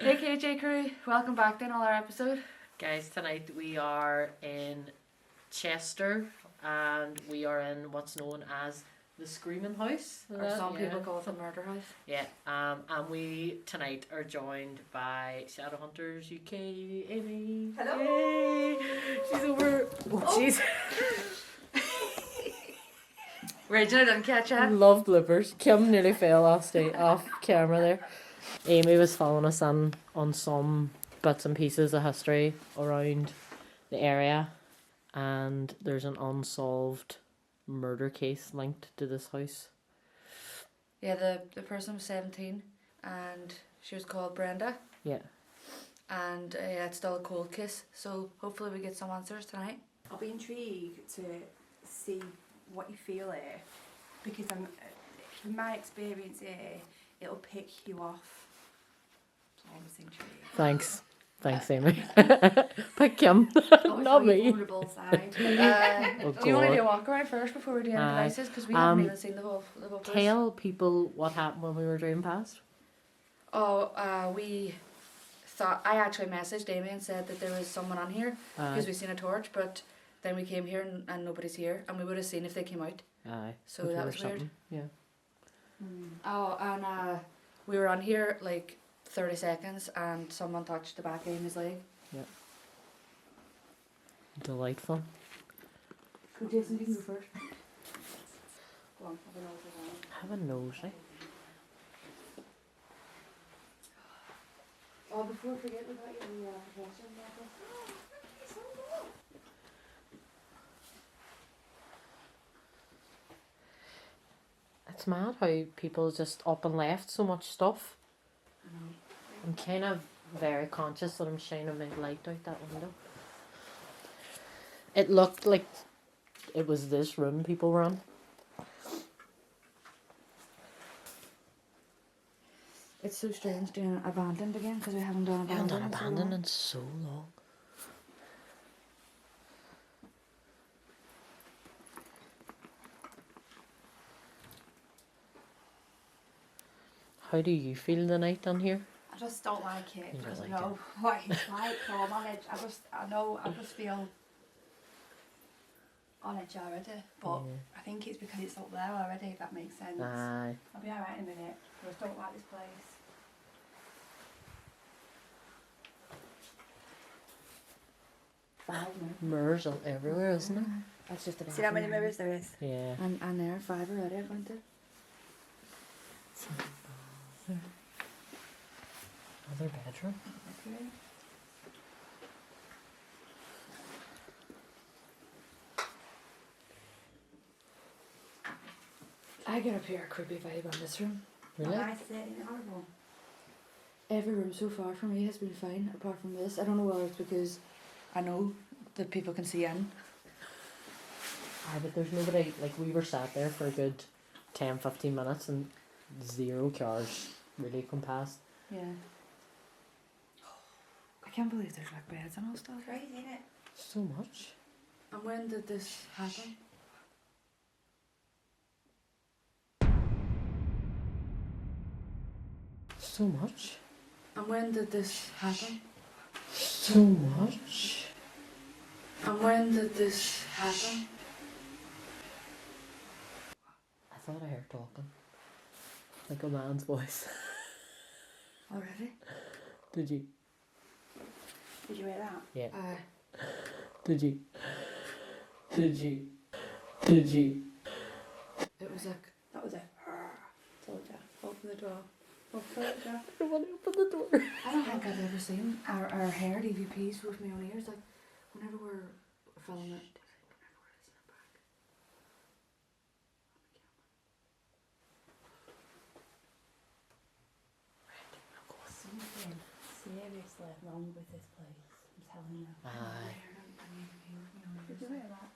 Hey KJ crew, welcome back to another episode. Guys, tonight we are in Chester and we are in what's known as the Screaming House. Or some people call it the murder house. Yeah, and we tonight are joined by Shadowhunters UK, Amy. Hello. Yay. She's over. Oh, jeez. Regina didn't catch that. Love bloopers. Kim nearly fell off camera there. Amy was following us on some bits and pieces of history around the area, and there's an unsolved murder case linked to this house. Yeah, the person was 17 and she was called Brenda. Yeah. And it's still a cold case, so hopefully we get some answers tonight. I'll be intrigued to see what you feel here, because from my experience here, it'll pick you off. So I was intrigued. Thanks, Amy. But Kim, not me. Vulnerable side. Do you want to do a walk around first before we do any devices? Because we haven't even seen the whole place. Tell people what happened when we were driving past. We thought, I actually messaged Amy and said that there was someone on here because we seen a torch, but then we came here and nobody's here, and we would have seen if they came out. Aye. So that was weird. Yeah. Oh, and we were on here like 30 seconds and someone touched the back of Amy's leg. Yeah. Delightful. Go Jason, you can go first. Go on, Have a nosy. Oh, before I forget, we got you the question. It's mad how people just up and left so much stuff. I'm kind of very conscious that I'm shining my light out that window. It looked like it was this room people were in. It's so strange doing abandoned again because we haven't done I haven't abandoned. done abandoned in so long. How do you feel the night on here? I just don't like it. You don't Because I like know what it's like, so I'm on edge. I just feel on edge already. But I think it's because it's up there already, if that makes sense. Aye. I'll be alright in a minute. I just don't like this place. Mirrors all everywhere, isn't it? That's just a See how many mirrors there is? Yeah. And there are 5 already, I've went to. Another bedroom. Okay. I get a pure creepy vibe on this room. Really? I said horrible. Every room so far for me has been fine, apart from this. I don't know whether it's because I know that people can see in. Aye, but there's nobody, like we were sat there for a good 10-15 minutes and 0 cars really come past. Yeah. I can't believe there's like beds and all stuff. Crazy, isn't it? So much. And when did this happen? So much. And when did this happen? So much. And when did this happen? I thought I heard talking. Like a man's voice. Already? Did you? Did you hear that? Yeah. Did you? Did you? Did you? It was like... That was it. Told you. Open the door. Open the door. I want to open the door. I don't think I've ever seen our hair EVPs with my own ears. Like, whenever we're filming it... Something seriously wrong with this place. I'm telling you. Aye. Did you hear that?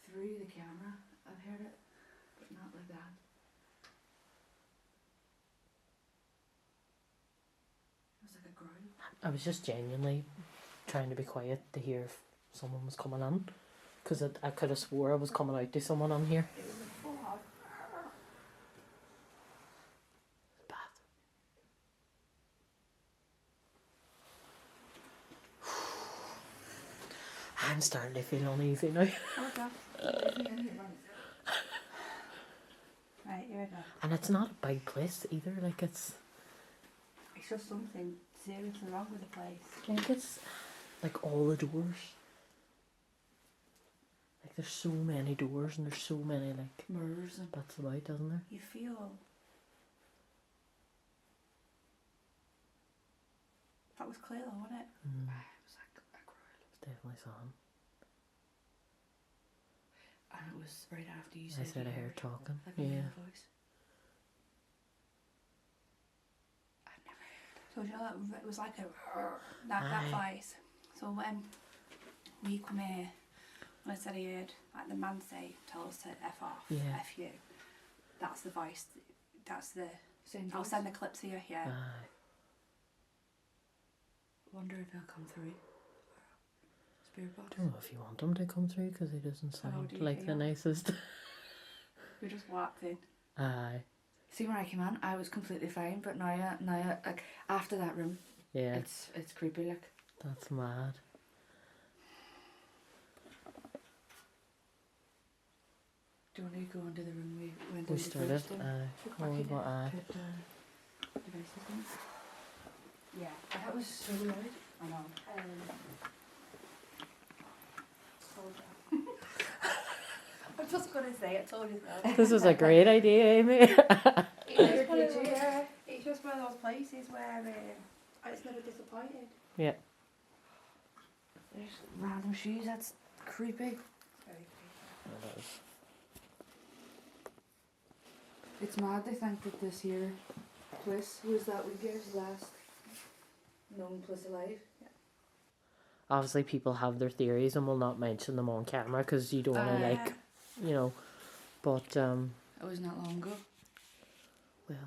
Through the camera, I've heard it, but not like that. It was like a groan. I was just genuinely trying to be quiet to hear if someone was coming in. Because I could have swore I was coming out to someone on here. It was a full-on. Bad. I'm starting to feel uneasy now. Oh, God. Right, here we go. And it's not a big place either. Like it's just something seriously wrong with the place. I think it's like all the doors. Like there's so many doors and there's so many like Mirrors and bits about, isn't there? You feel... That was clear though, wasn't it? Mm. it was like a growl. It's definitely something. And it was right after you I said I heard talking. like a Yeah. male voice. I've never heard So you know that it was like a that voice. So when we come here, when I said I heard like the man say, "Tell us to f off, Yeah. f you," that's the voice. That's the. same I'll voice. send the clips here. Yeah. Aye. Wonder if he'll come through. Spirit box. I don't know if you want him to come through because he doesn't How sound do you like the feel? nicest. We just walked in. Aye. See, when I came in, I was completely fine, but now, like after that room, Yeah. it's creepy. Like That's mad. do you want to go into the room we went We into started. first? Then? Aye. Oh, but aye. Put devices in. Yeah. That was so loud. I know. I'm just gonna say it. Told you so. This is a great idea, Amy. It's just one of those places where it's never disappointed. Yeah. There's random shoes. That's creepy. It's very creepy. It is. It's mad. They think that this here place was that Weekend's last known place alive. Obviously, people have their theories and will not mention them on camera because you don't want to, like, you know. But, It was not long ago. well,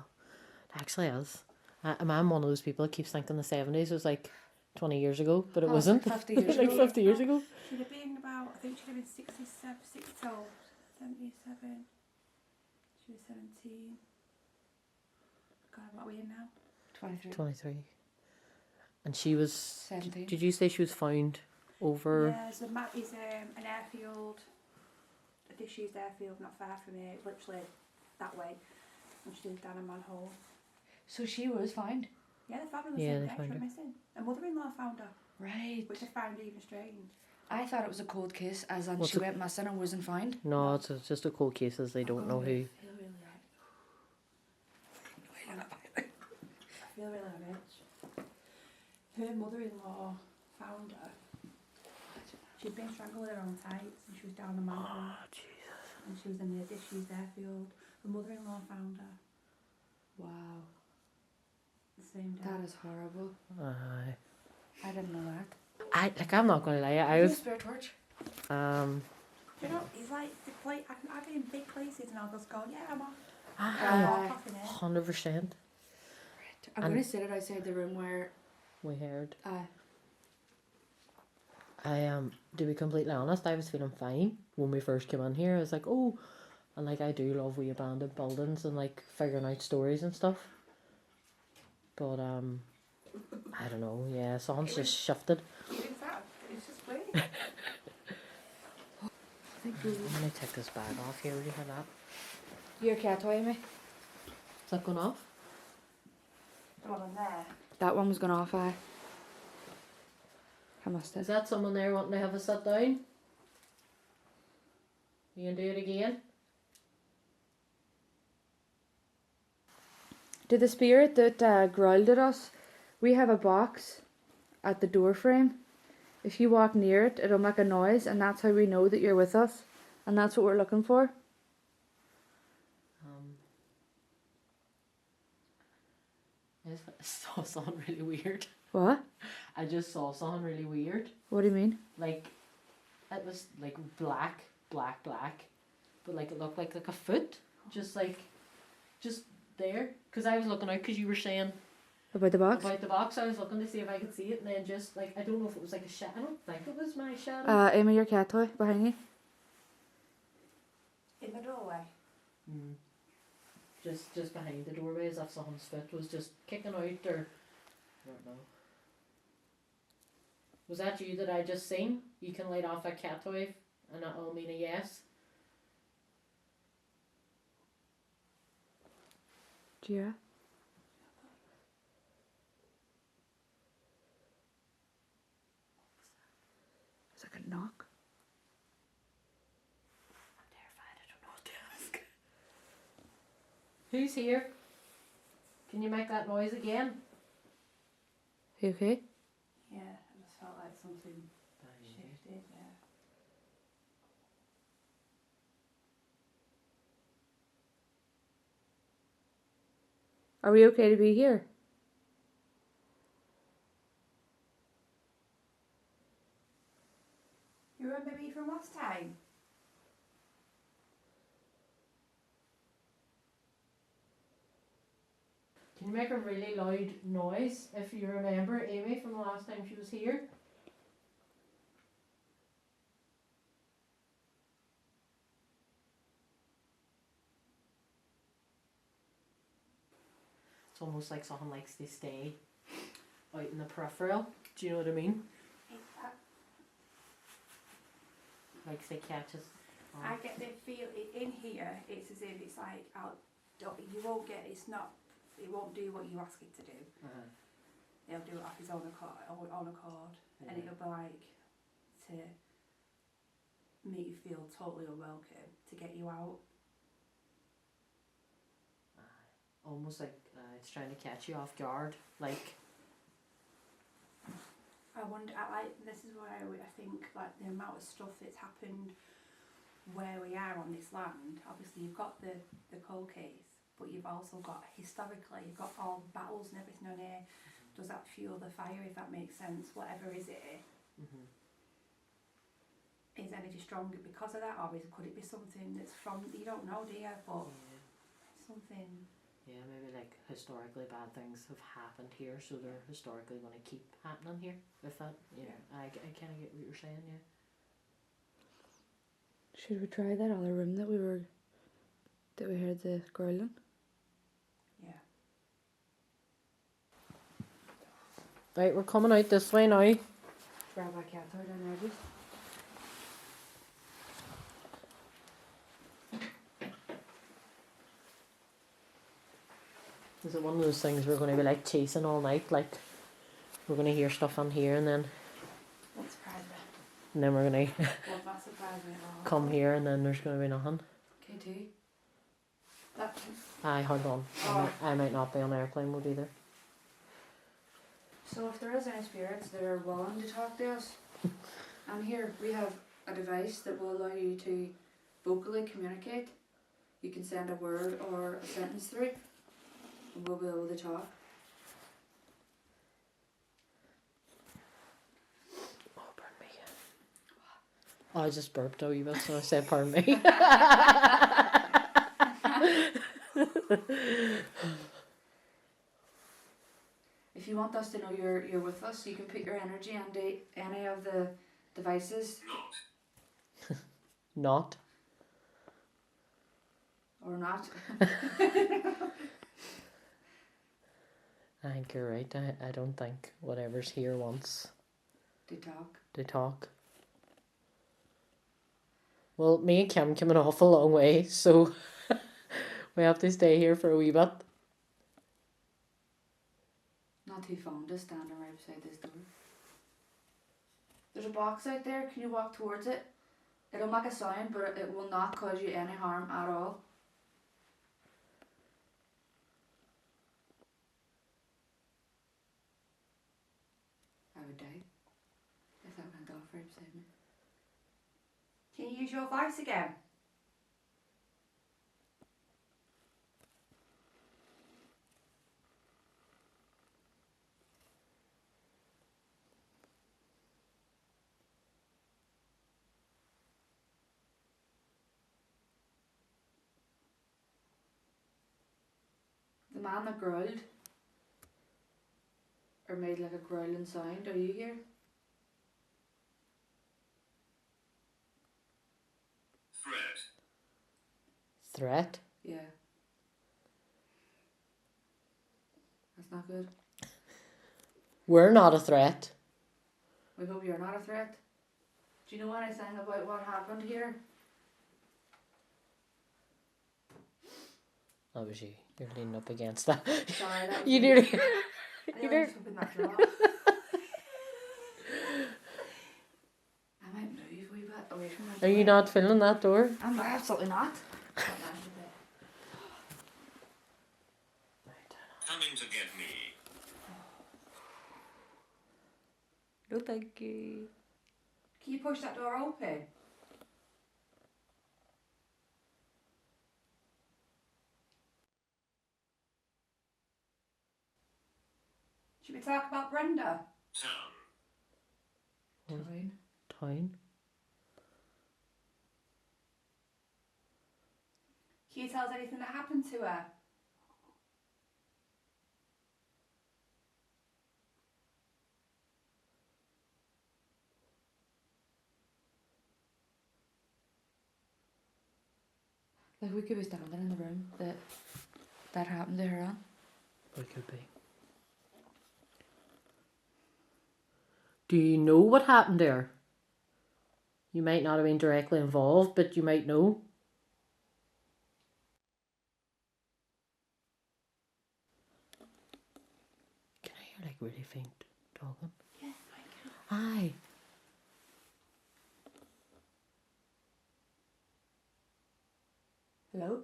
it actually is. I'm one of those people that keeps thinking the 70s was like 20 years ago, but it Oh, wasn't. 50 years like ago. 50 years ago. She'd have been about, I think she'd have been 67, 77. She was 17. God, what are we in now? 23. 23. And she was. 17. Did you say she was found over? Yeah, so Matt is an airfield, a disused airfield not far from here, literally that way. And she lived down a manhole. So she was found. Yeah, they found her on the Yeah, same they day, found she her. went missing. A mother-in-law found her, Right. which I found even strange. I thought it was a cold case, as in What's she a- went missing and wasn't found. No, it's just a cold case as they don't know who. I feel really I feel really rich. Her mother-in-law found her. She'd been strangled with her own tights and she was down the manhole. Oh, Jesus. And she was in the disused airfield. Her mother-in-law found her Wow. the same day. That is horrible. Aye. I didn't know that. I'm not gonna lie, I Have you a was, spare torch? Do you know, it's like the place. I've been in big places and I'll just go, yeah, I'm off. Aye. Walk off in it. 100% I'm And- going to sit it outside the room where... we heard. I To be completely honest, I was feeling fine when we first came in here. I was like, oh, and like I do love we abandoned buildings and like figuring out stories and stuff. But I don't know, yeah, something's just shifted. It's just weird. I'm gonna take this bag off here, would you have that? Your cat toy, Amy? Is that going off? The one on there. That one was going off, I must have. Is that someone there wanting to have a sit down? You can do it again? To the spirit that growled at us, we have a box at the door frame. If you walk near it, it'll make a noise, and that's how we know that you're with us. And that's what we're looking for. I saw something really weird. What? I just saw something really weird. What do you mean? Like, it was like black, but like it looked like a foot, just there. Because I was looking out because you were saying About the box? about the box. I was looking to see if I could see it, and then just like I don't know if it was like a shadow. I don't think it was my shadow. Amy, your cat toy behind you. In the doorway. Just behind the doorway, as if someone's foot was just kicking out, or I don't know. Was that you that I just seen? You can light off a cat wave and that'll mean a yes. Yeah. It's like a knock. I'm terrified, I don't know what to ask. Who's here? Can you make that noise again? You okay? Yeah, I just felt like something shifted, yeah. Are we okay to be here? You remember me from last time? Can you make a really loud noise if you remember Amy from the last time she was here? It's almost like someone likes to stay out in the peripheral. Do you know what I mean? Like they catch us. I get the feel in here. It's as if it's like you won't get. It's not. It won't do what you ask it to do. It'll do it off its own accord, and it'll be like to make you feel totally unwelcome, to get you out. Almost like it's trying to catch you off guard. Like. I wonder. This is why I think like the amount of stuff that's happened where we are on this land. Obviously, you've got the cold case, but you've also got historically, you've got all the battles and everything on here. Does that fuel the fire? If that makes sense, whatever is it. Is energy stronger because of that, or could it be something that's from, you don't know, do you? But something. Yeah, maybe like historically bad things have happened here, so they're historically going to keep happening here. If that, I kind of get what you're saying. Yeah. Should we try that other room that we heard the girl in? Yeah. Right, we're coming out this way now. Grab a cat out on edges. Is it one of those things we're going to be like chasing all night? Like we're going to hear stuff on here and then Won't surprise me. we're going to Won't not surprise me at all. come here and then there's going to be nothing. KT. That. Aye, hold on. Oh. I might not be on airplane mode either. So if there is any spirits that are willing to talk to us, and here we have a device that will allow you to vocally communicate. You can send a word or a sentence through, and we'll be able to talk. Oh, pardon me. Oh, I just burped a wee bit, so I said pardon me. If you want us to know you're with us, you can put your energy into any of the devices. Not. Or not. I think you're right. I don't think whatever's here wants To talk. to talk. Well, me and Kim came an awful long way, so we have to stay here for a wee bit. Not too fond of standing right beside this door. There's a box out there. Can you walk towards it? It'll make a sound, but it will not cause you any harm at all. I would die if that went off right beside me. Can you use your voice again? The man that growled, or made like a growling sound, are you here? Threat? Yeah. That's not good. We're not a threat. We hope you're not a threat. Do you know anything about what happened here? That was you. You're leaning up against that. Sorry, that was You me. nearly. I You know know- just hoping that draw. I might move a wee bit away from Are the you door. not filling that door? I'm absolutely not. Coming to get me. No, thank you. Can you push that door open? Should we talk about Brenda? Town. Fine. Town. Can you tell us anything that happened to her? Like we could be standing in the room that happened to her on. It could be. Do you know what happened there? You might not have been directly involved, but you might know. Can I hear like really faint talking? Yeah, Aye. Hello?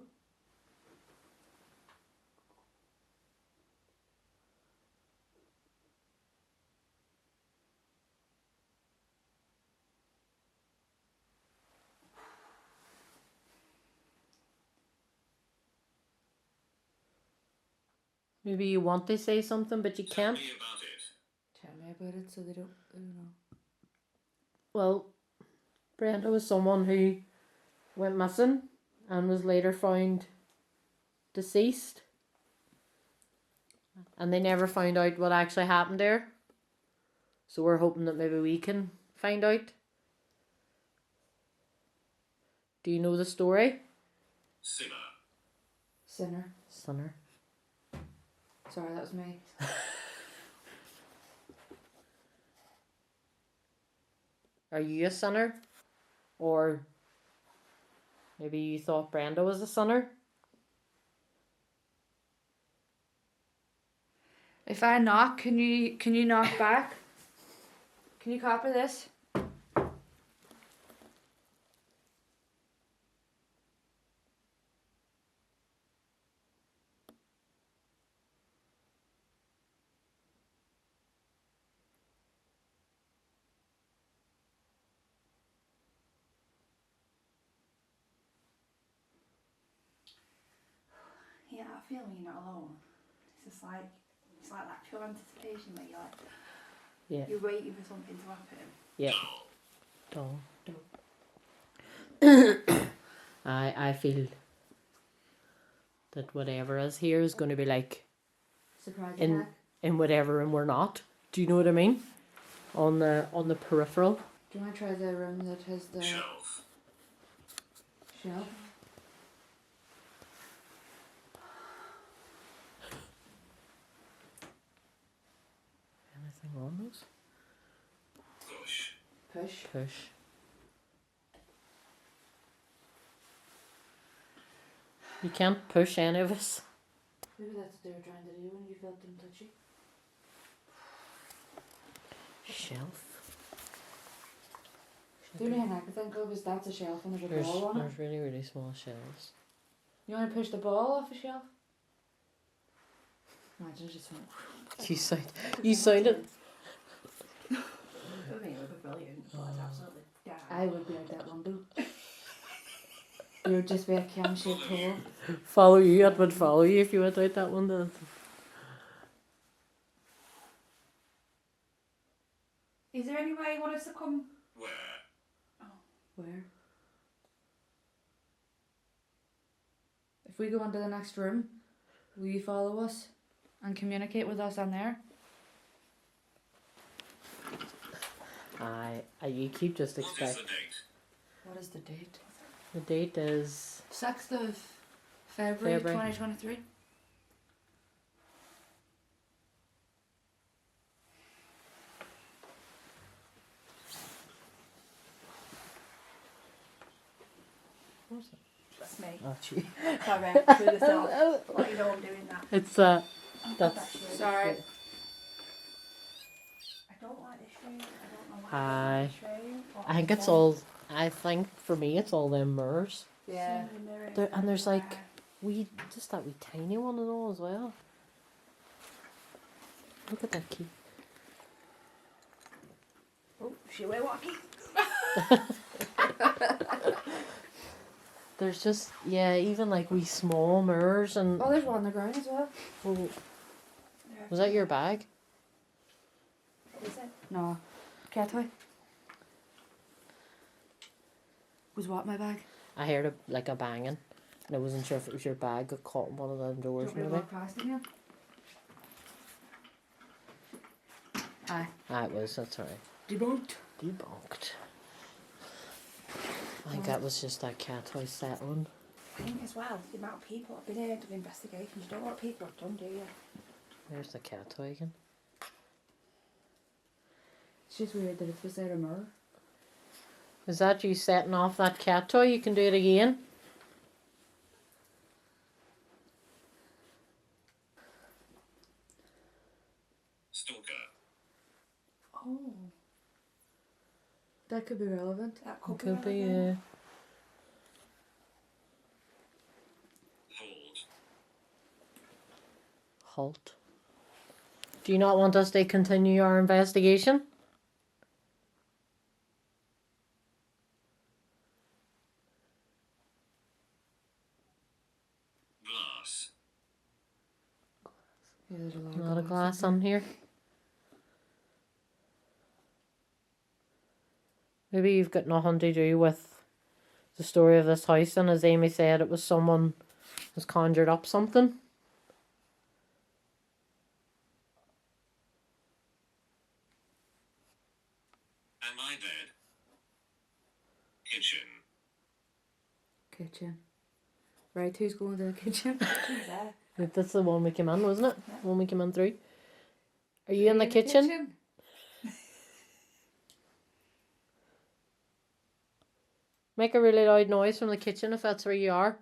Maybe you want to say something, but you Tell can't. me about it. Tell me about it so they don't know. Well, Brenda was someone who went missing and was later found deceased. And they never found out what actually happened there. So we're hoping that maybe we can find out. Do you know the story? Sinner. Sinner. Sinner. Sorry, that was me. Are you a sinner? Or maybe you thought Brenda was a sinner? If I knock, can you knock back? Can you copy this? Yeah, I feel when you're not alone. It's just like, it's like that pure anticipation where you're like, Yeah. you're waiting for something to happen. Yeah. Dull. I feel that whatever is here is going to be like Surprise in attack. in whatever and we're not. Do you know what I mean? On the peripheral. Do you want to try the room that has the Shelf. shelf? Anything on those? Push. Push. Push. You can't push any of us. Maybe that's what they were trying to do when you felt them touchy. Shelf. The only thing I can think of is that's a shelf and there's a There's ball on it. there's really really small shelves. You want to push the ball off a shelf? Imagine it just went. You sounded. I think it would be brilliant, but it's absolutely dark. I would be out that window. It would just be a cam-shaped hole. Follow you. It would follow you if you went out that window. Is there any way you want us to come? Where? Where? If we go into the next room, will you follow us and communicate with us in there? You keep just What is expect. the date? What is the date? The date is 6th of February February. 2023. that's me. Oh, gee. Sorry, through the cell. Let you know I'm doing that. It's that's Sorry. I don't like this room. I don't know why I Aye. don't like this room. I think it's all. I think for me, it's all them mirrors. Yeah. And there's like just that wee tiny one and all as well. Look at that key. Oh, she will walk in. There's just even like wee small mirrors and. Oh, there's one on the ground as well. Oh, was that your bag? Is it? No. Cat toy. Was what my bag? I heard a banging, and I wasn't sure if it was your bag got caught in one of the doors. Do you want me to Maybe. walk past again? Aye. Ah, it was. That's alright. Debunked. Debunked. I think that was just that cat toy settling. I think as well, the amount of people have been here doing investigations, you don't know what people have done, do you? There's the cat toy again. It's just weird that it's beside a mirror. Is that you setting off that cat toy? You can do it again. Stalker. Oh. That could be relevant. That It could be. Hold. Halt. Do you not want us to continue our investigation? Glass. Yeah, there's a lot A lot of glass in on here. Maybe you've got nothing to do with the story of this house, and as Amy said, it was someone has conjured up something. Am I dead? Kitchen. there. Kitchen. Right, who's going to the kitchen? Who's there? That's the one we came in, wasn't it? Yeah. The one we came in through. Are you in the kitchen? Make a really loud noise from the kitchen if that's where you are.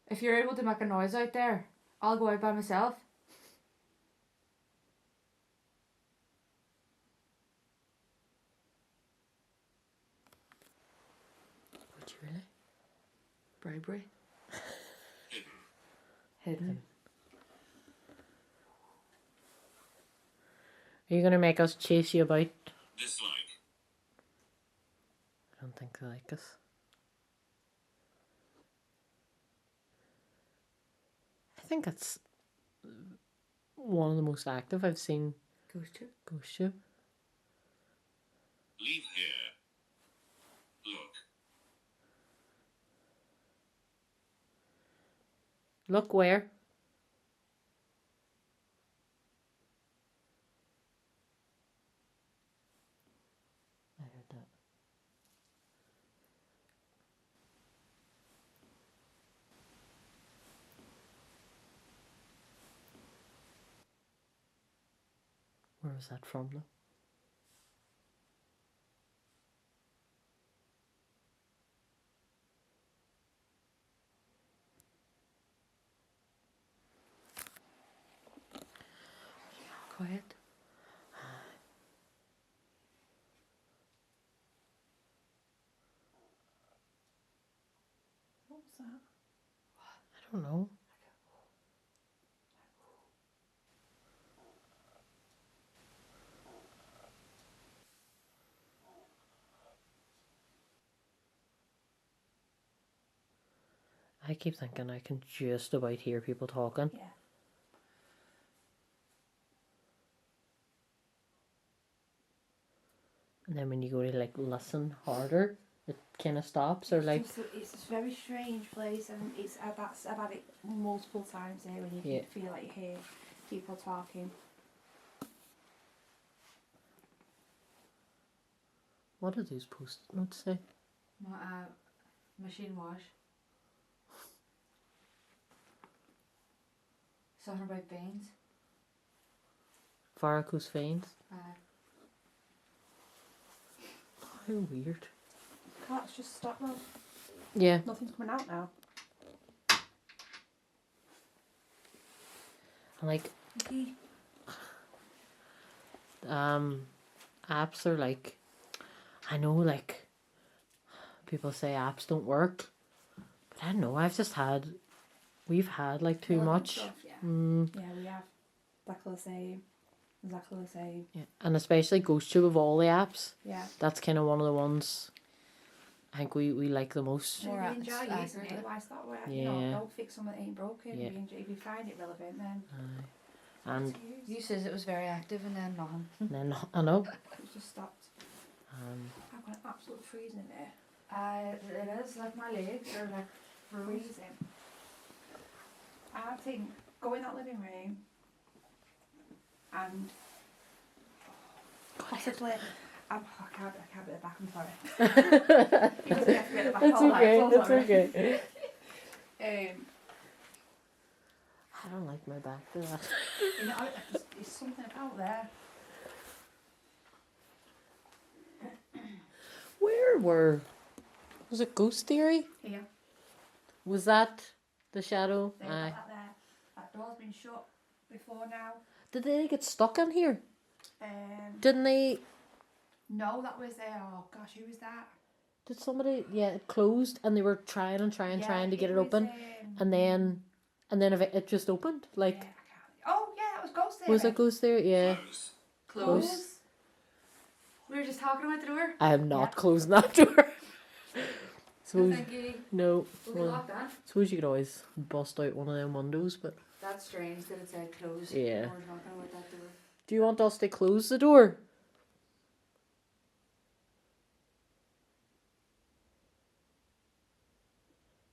If you're able to make a noise out there, I'll go out by myself. Would you really? Bribery. Hidden. Hidden. Are you going to make us chase you about? Dislike. I don't think they like us. I think that's one of the most active I've seen Ghost ship. ghost ship. Leave here. Look. Look where? I heard that. Where was that from though? Quiet. What was that? I don't know. I keep thinking I can just about hear people talking. Yeah. And then when you go to like listen harder, it kind of stops or like. It's a very strange place, and I've had it multiple times here when you Yeah. feel like you hear people talking. What do these post notes say? Machine wash. Something about veins. Varicose veins. How weird. Can't just stop now. Yeah. Nothing's coming out now. And like, Okay. apps are like, I know like, people say apps don't work, but I don't know, we've had like too much. Stuff, yeah. Mm, Yeah, we have. Exactly the same. Exactly the same. yeah. And especially GhostTube of all the apps, Yeah. that's kind of one of the ones I think we like the most. More More we enjoy accurate. using it. Why start with Yeah. You know, don't fix something that ain't broken. Yeah. If you find it relevant, then And it's used. You says it was very active and then nothing. then I know. It's just stopped. Um, I've got an absolute freezing in there. It is like my legs are like frozen. Freezing. I think go in that living room and possibly. I can't be at the back. I'm sorry. You must get to be at the back it's all night, okay. so It's sorry. okay. Um, I don't like my back for that. you know, there's something about there. Was it Ghost Theory? Here. Was that the shadow? They've got that there. That door's been shut before now. Did they get stuck in here? Um, Didn't they? no, that was there. Oh gosh, who was that? Did somebody? Yeah, it closed, and they were trying to get it was, open, and then it just opened. Like, yeah, I can't. Oh yeah, that was Ghost Theory. was it Ghost Theory? Yeah. Close. Close. We were just talking about the door. I am not Yeah. closing that door. I Suppose think you no. will be Well, locked on. suppose you could always bust out one of them windows, but That's strange that it said close. Yeah. We were talking about that door. do you want us to close the door?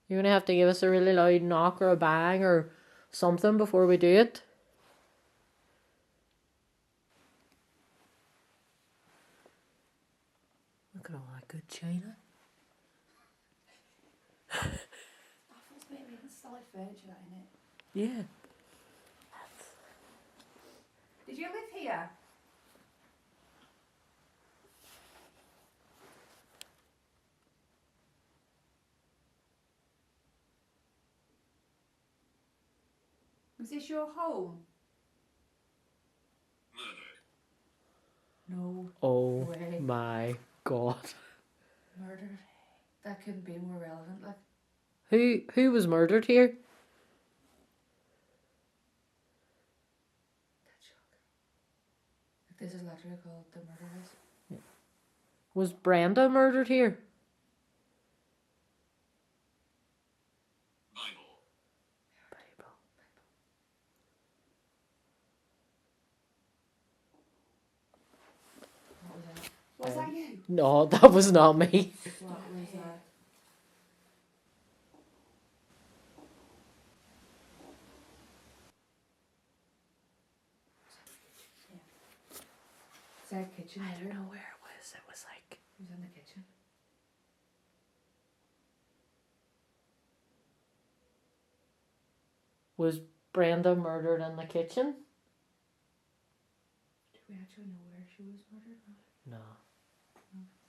You're gonna have to give us a really loud knock or a bang or something before we do it. Look at all that good china. I thought it was maybe solid furniture that in it. Yeah. Did you live here? Was this your home? Murdered. No. Oh Way. my god. Murdered. That couldn't be more relevant. Like, Who was murdered here? that's shocking. Like, this is literally called the murder house. Was Brenda murdered here? Bible. What was that? Was that you? No, that was not me. What was that? Is that kitchen? I don't there? know where it was. It was like Who's in the kitchen? was Brenda murdered in the kitchen? Do we actually know where she was murdered? No.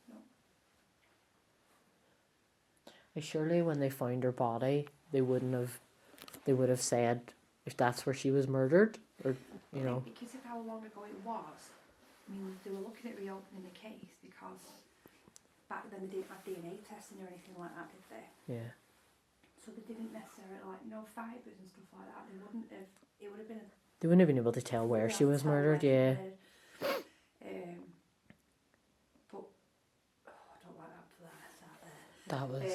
No. Like, surely when they found her body, they would have said if that's where she was murdered, or you know. Because of how long ago it was, I mean, they were looking at reopening the case because back then they didn't have DNA testing or anything like that, did they? Yeah. So they didn't necessarily fibres and stuff like that. They wouldn't have. It would have been. They wouldn't have been able to tell where she was murdered. Yeah. But I don't like that for that. That was.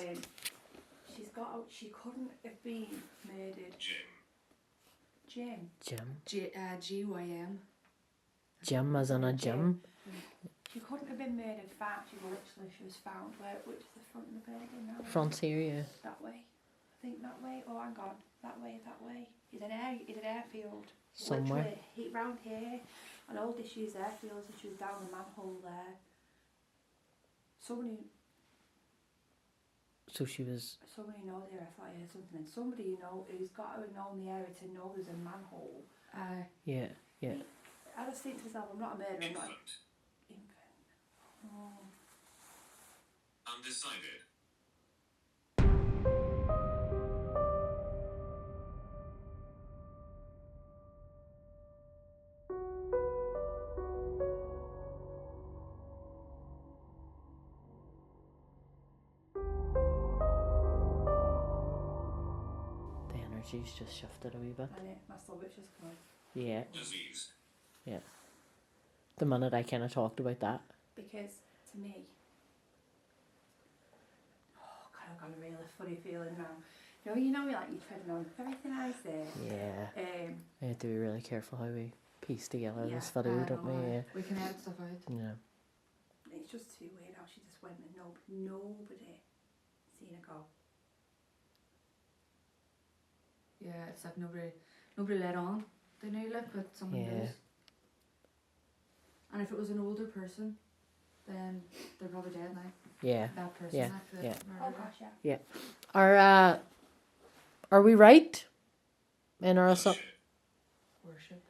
She's got. She couldn't have been murdered. Jim. GYM. Jim as in a gym. She couldn't have been murdered far. She was found where, which is the front of the building now. Front here, yeah. That way. I think that way. Oh, hang on. That way. It's an airfield. Somewhere. Literally, round here, an old disused airfield, which was down the manhole there. Someone who. So she was. Somebody knows the area, I thought I heard something. And somebody who's got to have known the area to know there's a manhole. Yeah. I just think to myself, I'm not a murderer, I'm not an infant. Oh. Undecided. The energy's just shifted a wee bit. And my soul bitch is coming. Yeah. Diseased. Yeah. The minute I kind of talked about that. Because to me, God, I've got a really funny feeling now. You know, like you're treading on everything I say. Yeah. We have to be really careful how we piece together Yeah, this video, don't we? Yeah. We can edit stuff out. Yeah. It's just too weird how she just went and nobody seen her go. Yeah, it's like nobody let on. They knew, like, but someone Yeah. knows. And if it was an older person, then they're probably dead now. Yeah. That person, Yeah, like the yeah. Oh murderer. gosh, yeah. Are we right in our Bullshit. Worship.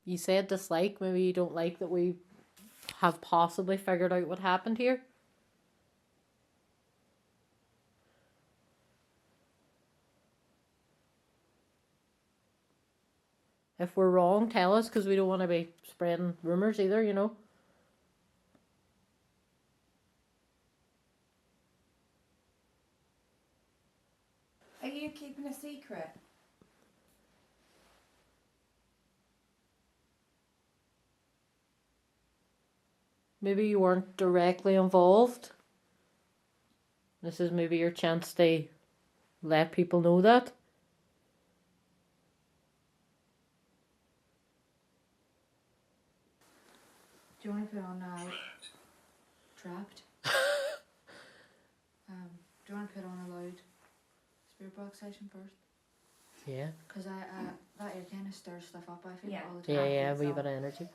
You said dislike, maybe you don't like that we have possibly figured out what happened here? If we're wrong, tell us, because we don't want to be spreading rumours either, you know? Are you keeping a secret? Maybe you weren't directly involved. This is maybe your chance to let people know that. Do you want to put on Trapped? Do you want to put on a loud spirit box session first? Yeah. Because that air kind of stirs stuff up, I feel, Yeah. all the time. Yeah, yeah, a think wee so. bit of energy.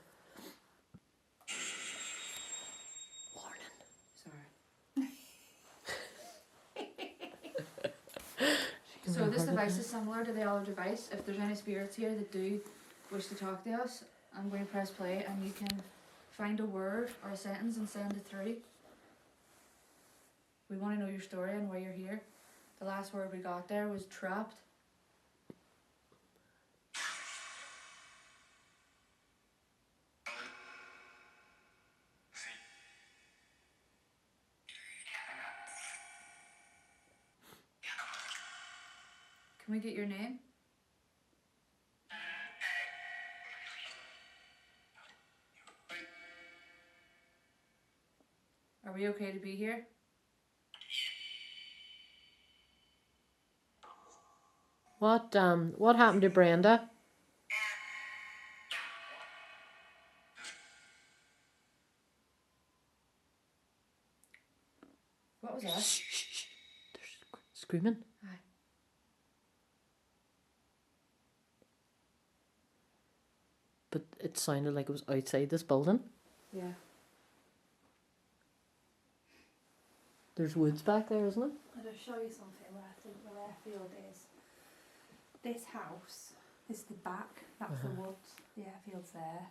Warning. Sorry. So this device is similar to the other device. If there's any spirits here that do wish to talk to us, I'm going to press play and you can find a word or a sentence and send it through. We want to know your story and why you're here. The last word we got there was trapped. Can we get your name? Are we okay to be here? What happened to Brenda? What was that? Shh. They're screaming. Aye. But it sounded like it was outside this building. Yeah. There's woods back there, isn't it? I'll just show you something where I think the airfield is. This house, this is the back, that's the woods, the airfield's there.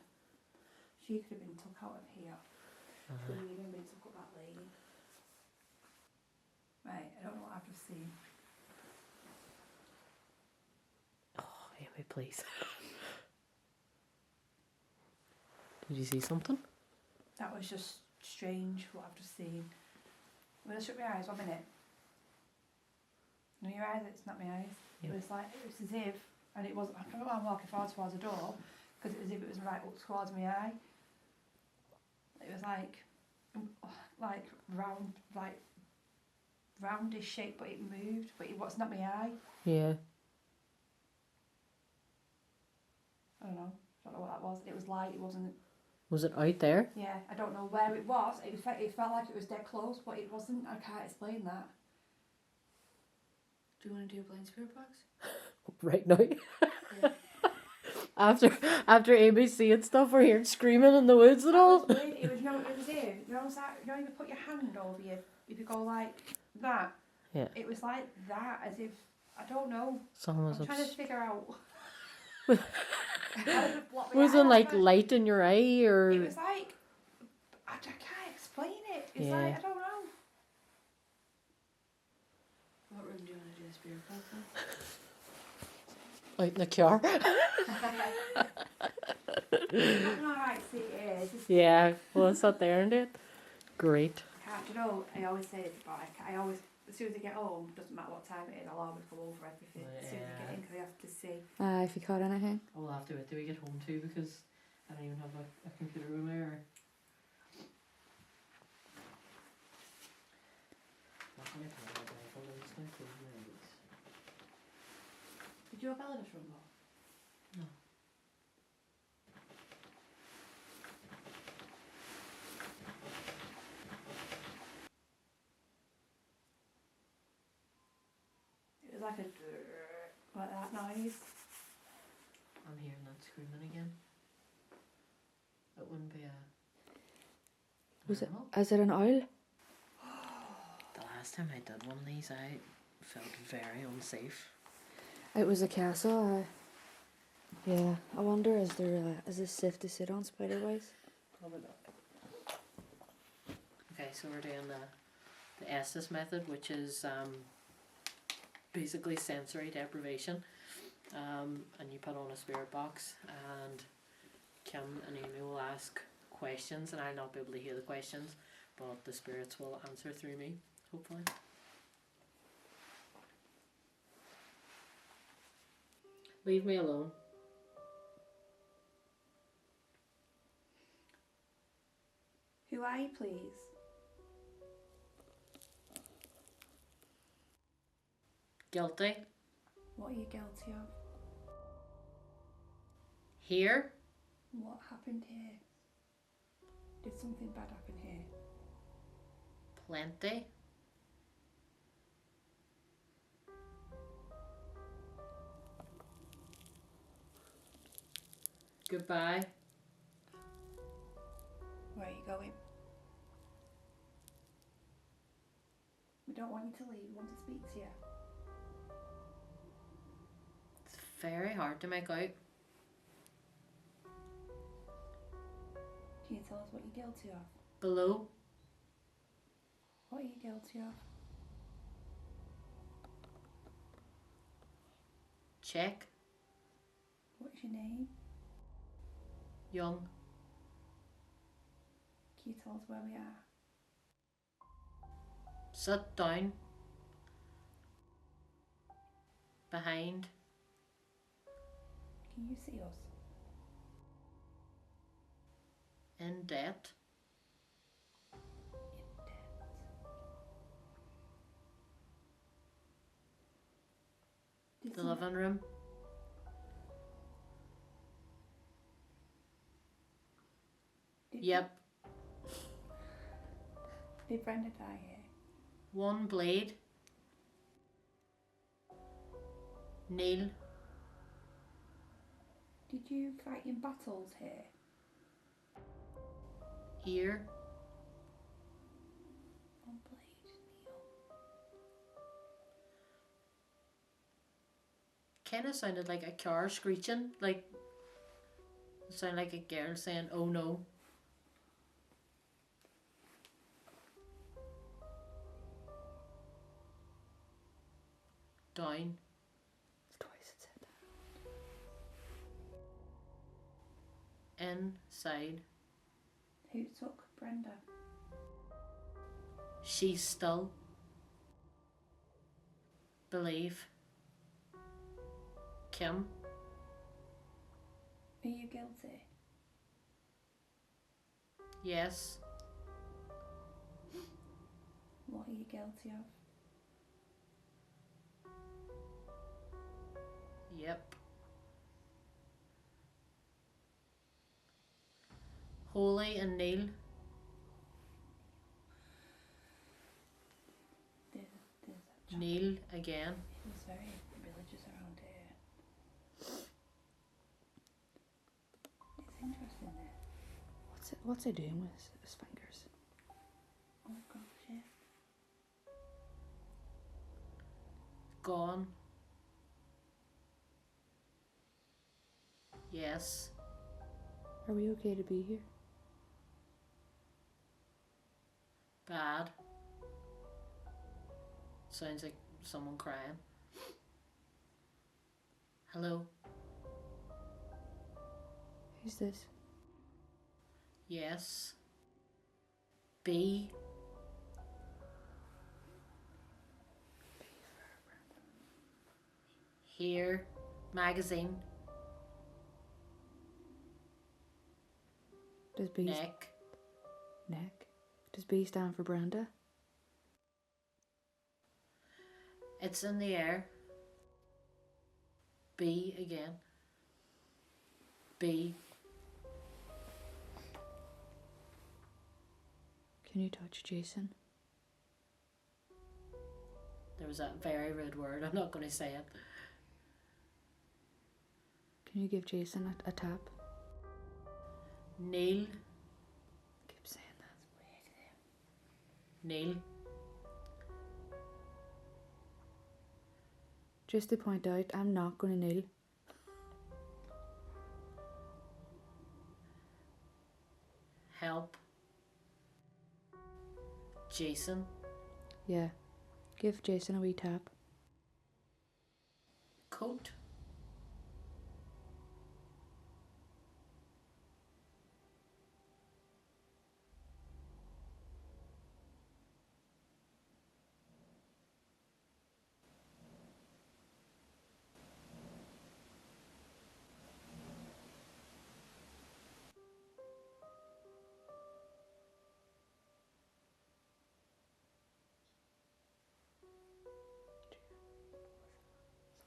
She could have been took out of here. She could have even been took up that lane. Right, I don't know what I've just seen. Oh, Amy, please. Did you see something? That was just strange what I've just seen. I'm going to shut my eyes 1 minute. No, your eyes, it's not my eyes. Yeah. It was as if, and it wasn't, I don't know why I'm walking forward towards the door, because it was as if it was right up towards my eye. It was like roundish shape, but it moved, but it was not my eye. Yeah. I don't know what that was. It was light, it wasn't. Was it out there? Yeah, I don't know where it was. It felt like it was dead close, but it wasn't. I can't explain that. Do you want to do a blind spirit box? Right now. Yeah. After ABC and stuff, we're hearing screaming in the woods and all. It was weird. It was no. It was here. You know, like, you put your hand over you. If you go like that. Yeah. It was like that, as if I don't know. Someone was I'm trying to obs- figure out. Was it like light in your eye or? It was like I can't explain it. It's Yeah. like I don't know. What room do you want to do a spirit box in? Out in the car. I'm not right. See, it is. Yeah, well, sat there and did. Great. You know, I always say it, but I always, as soon as I get home, doesn't matter what time it is, I'll always go over everything as soon as I get in because I have to see. If you caught anything. I will have to wait till we get home too because I don't even have a computer room there. Did you have Eleanor's room though? No. It was like that noise. I'm hearing that screaming again. It wouldn't be a. Was it? animal. Is it an owl? The last time I did one of these, I felt very unsafe. It was a castle. Yeah. I wonder, is this safe to sit on spider-wise? Probably not. Okay, so we're doing the Estes method, which is basically sensory deprivation. And you put on a spirit box, and Kim and Amy will ask questions, and I'll not be able to hear the questions, but the spirits will answer through me, hopefully. Leave me alone. Who are you, please? Guilty. What are you guilty of? Here. What happened here? Did something bad happen here? Plenty. Goodbye. Where are you going? We don't want you to leave. We want to speak to you. It's very hard to make out. Can you tell us what you're guilty of? Below. What are you guilty of? Check. What's your name? Young. Can you tell us where we are? Sit down. Behind. Can you see us? In debt. In debt. Did The living room. Yep. Did Brenda die here? One blade. Neil. Did you fight in battles here? Here. One blade, Neil. Kinda sounded like a car screeching. Like, it sounded like a girl saying, oh no. Down. Twice it said that. Inside. Who took Brenda? She's still. Believe. Kim. Are you guilty? Yes. What are you guilty of? Yep. Holy and Neil. There's a chap. Neil again. It's very religious around here. It's interesting there. What's he doing with his fingers? Oh gosh, yeah. Gone. Yes. Are we okay to be here? Bad. Sounds like someone crying. Hello. Who's this? Yes. B. Here. Magazine. Does B Neck. neck? Does B stand for Brenda? It's in the air. B again. B. Can you touch Jason? There was that very rude word. I'm not going to say it. Can you give Jason a tap? Neil. Keep saying that. Neil. Just to point out, I'm not going to kneel. Help. Jason. Yeah. Give Jason a wee tap. Coat.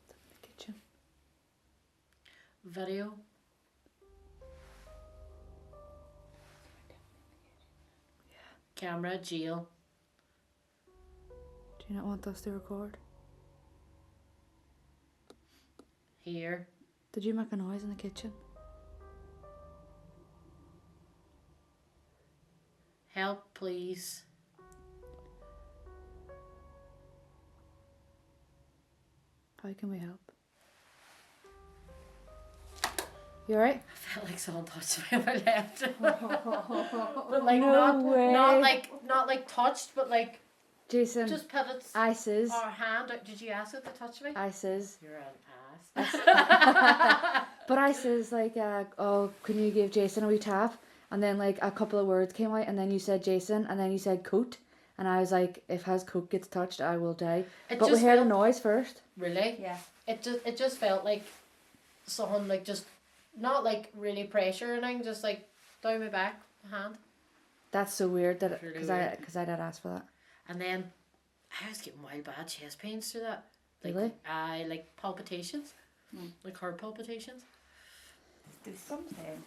The kitchen. Video. Camera. Jail. Do you not want us to record? Here. Did you make a noise in the kitchen? Help, please. How can we help? You alright? I felt like someone touched me on my left. But like No way. not like touched, but like Jason, just put it I says. our hand out. Did you ask it to touch me? I says. You're an ass. But I says like, oh, can you give Jason a wee tap? And then like a couple of words came out, and then you said Jason, and then you said coat, and I was like, if his coat gets touched, I will die. It But we just heard a felt- noise first. Really? Yeah. It just felt like someone like just not like really pressure or anything, just like down my back hand. That's so weird that Really because weird. I did ask for that. And then I was getting wild bad chest pains through that. Like, Really? I like palpitations, like heart palpitations. There's something.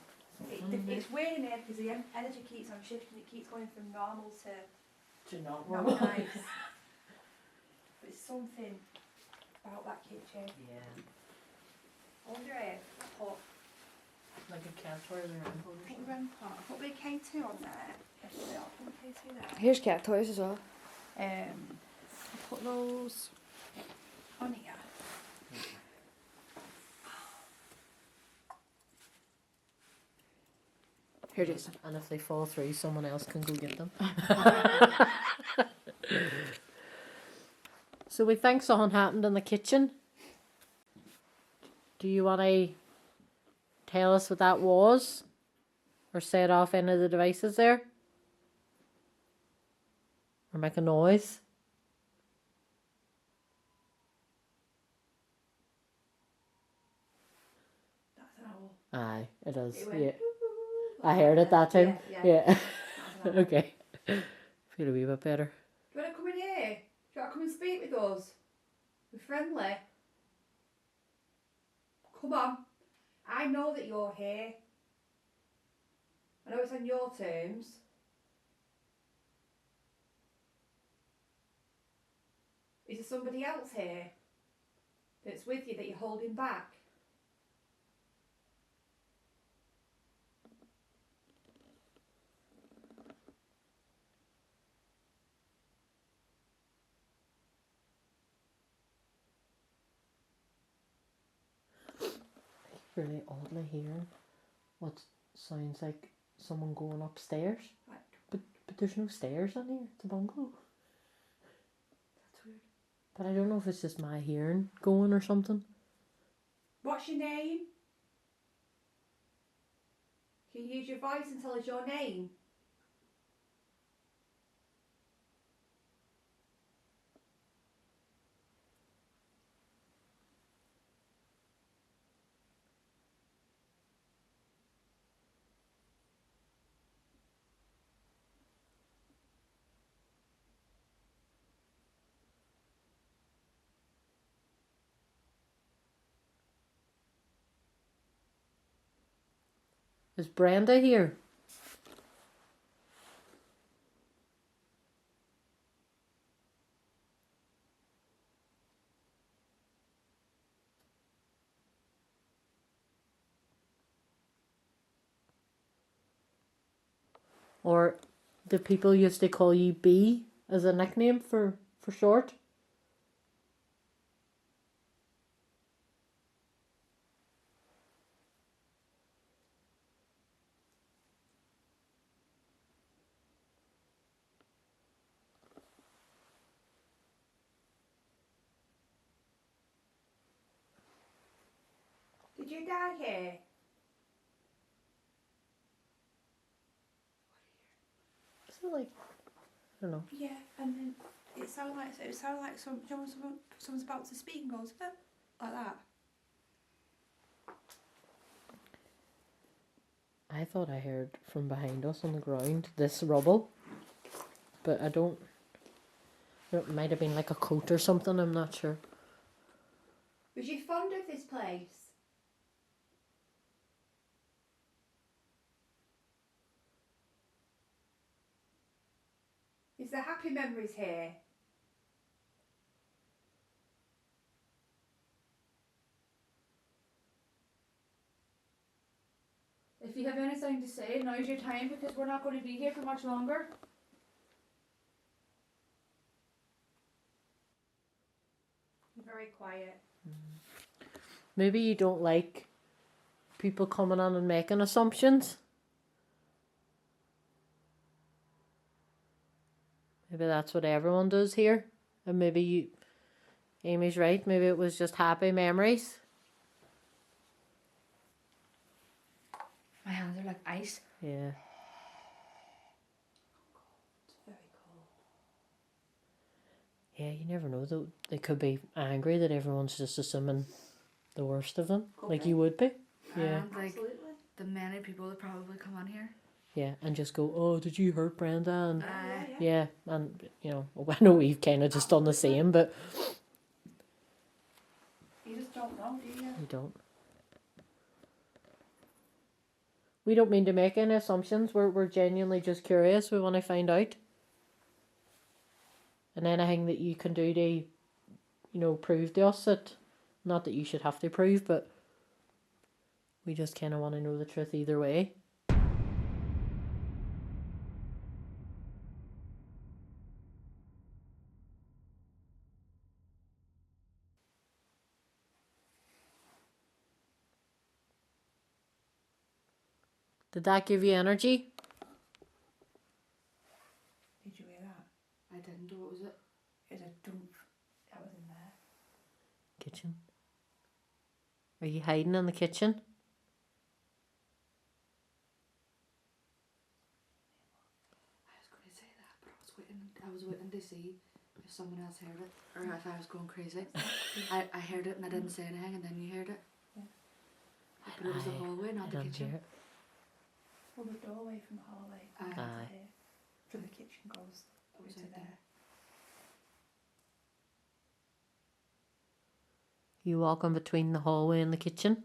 It's weird in here because the energy keeps on shifting. It keeps going from normal to Do not not worry. nice. But it's something about that kitchen. Yeah, I wonder if I put like a cat toilet around. the REM pot. I put a bit of K2 on there. Definitely, I'll put K2 there. Here's cat toys as well. I put those on here. Here, Jason. And if they fall through, someone else can go get them. So we think something happened in the kitchen. Do you want to tell us what that was? Or set off any of the devices there? Or make a noise? That's an owl. Aye, it is. It went, Yeah. "Ooh," I heard it that time. Yeah. Yeah. That's an owl. Okay. Feel a wee bit better. Do you want to come in here? Do you want to come and speak with us? We're friendly. Come on. I know that you're here. I know it's on your terms. Is there somebody else here? that's with you that you're holding back? Really oddly hearing what sounds like someone going upstairs. Like, But there's no stairs on here. It's a bungalow. That's weird. But I don't know if it's just my hearing going or something. what's your name? Can you use your voice and tell us your name? Is Brenda here? Or the people used to call you B as a nickname for short? Did you die here? Is it like, I don't know. Yeah, and then it sounded like someone's about to speak and goes like that. I thought I heard from behind us on the ground this rubble. But I don't. It might have been like a coat or something, I'm not sure. Was you fond of this place? Is there happy memories here? If you have anything to say, now's your time because we're not going to be here for much longer. You're very quiet. Maybe you don't like people coming on and making assumptions. Maybe that's what everyone does here. And maybe you, Amy's right, maybe it was just happy memories. My hands are like ice. Yeah. It's very cold. Yeah, you never know though. They could be angry that everyone's just assuming the worst of them. Like you would be. Yeah. And like Absolutely. the many people that probably come on here. Yeah, and just go, oh, did you hurt Brenda? And Yeah. yeah, and you know, I know we've kind of just done the same, but You just don't know, do you? we don't. We don't mean to make any assumptions. We're genuinely just curious. We want to find out. And anything that you can do to, you know, prove to us that, not that you should have to prove, but we just kind of want to know the truth either way. Did that give you energy? Did you hear that? I didn't. What was it? It was a dump. That was in there. Kitchen. Are you hiding in the kitchen? I was going to say that, but I was waiting to see if someone else heard it or if I was going crazy. I heard it and I didn't say anything, and then you heard it. Yeah. But it was the hallway, not the didn't kitchen. hear it. Well, the doorway from the hallway Aye. from the kitchen goes was to out there. there. You walking between the hallway and the kitchen?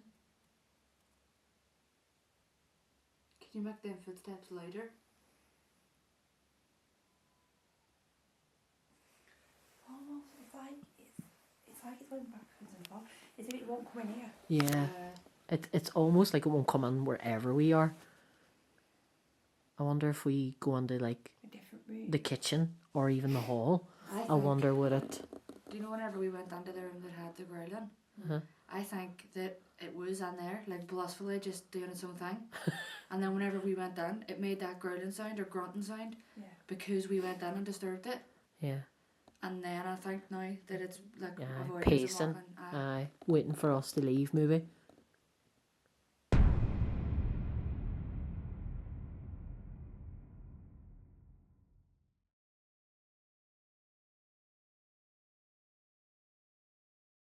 Can you make them footsteps louder? Almost, it's like it's going backwards and forwards. As if it won't come in here. Yeah. It's almost like it won't come in wherever we are. I wonder if we go into like A different room. the kitchen or even the hall. I think- wonder would it. Do you know whenever we went into the room that had the growling? Uh-huh. I think that it was in there, like blissfully just doing its own thing. And then whenever we went in, it made that growling sound or grunting sound Yeah. because we went in and disturbed it. Yeah. And then I think now that it's like Yeah, avoiding us and pacing. walking, Aye. Waiting for us to leave maybe.